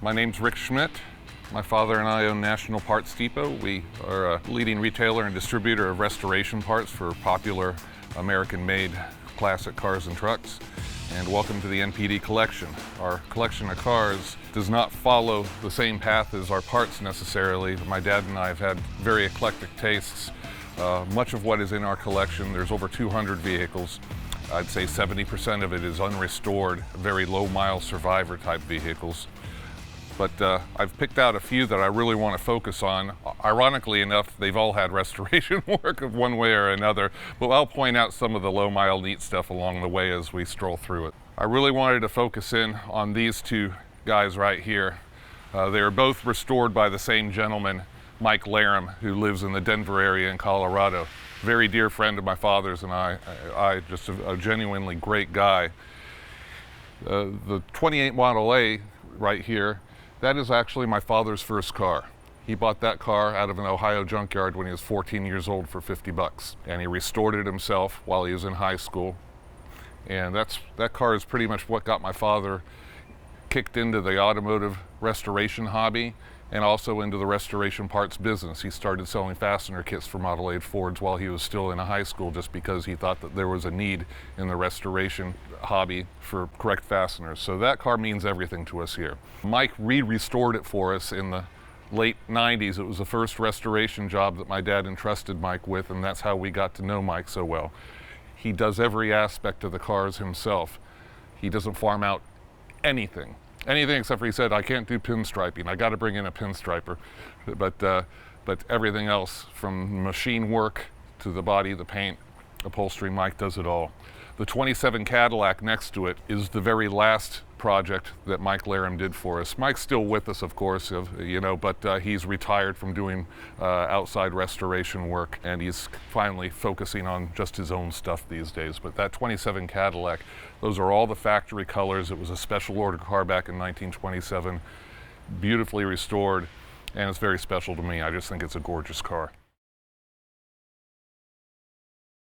My name's Rick Schmidt. My father and I own National Parts Depot. We are a leading retailer and distributor of restoration parts for popular American-made classic cars and trucks. And welcome to the NPD collection. Our collection of cars does not follow the same path as our parts necessarily. My dad and I have had very eclectic tastes. Much of what is in our collection, there's over 200 vehicles. I'd say 70% of it is unrestored, very low mile survivor type vehicles. But I've picked out a few that I really want to focus on. Ironically enough, they've all had restoration work of one way or another, but I'll point out some of the low mile neat stuff along the way as we stroll through it. I really wanted to focus in on these two guys right here. They are both restored by the same gentleman, Mike Laram, who lives in the Denver area in Colorado. Very dear friend of my father's and I just a genuinely great guy. The 28 Model A right here, that is actually my father's first car. He bought that car out of an Ohio junkyard when he was 14 years old for 50 bucks. And he restored it himself while he was in high school. And that car is pretty much what got my father kicked into the automotive restoration hobby and also into the restoration parts business. He started selling fastener kits for Model 8 Fords while he was still in high school just because he thought that there was a need in the restoration hobby for correct fasteners. So that car means everything to us here. Mike restored it for us in the late 90s. It was the first restoration job that my dad entrusted Mike with, and that's how we got to know Mike so well. He does every aspect of the cars himself. He doesn't farm out anything. Anything except for he said, I can't do pinstriping. I got to bring in a pinstriper. But everything else, from machine work to the body, the paint, upholstery, Mike does it all. The 27 Cadillac next to it is the very last project that Mike Laram did for us. Mike's still with us, of course, but he's retired from doing outside restoration work, and he's finally focusing on just his own stuff these days. But that 27 Cadillac, those are all the factory colors. It was a special order car back in 1927, beautifully restored, and it's very special to me. I just think it's a gorgeous car.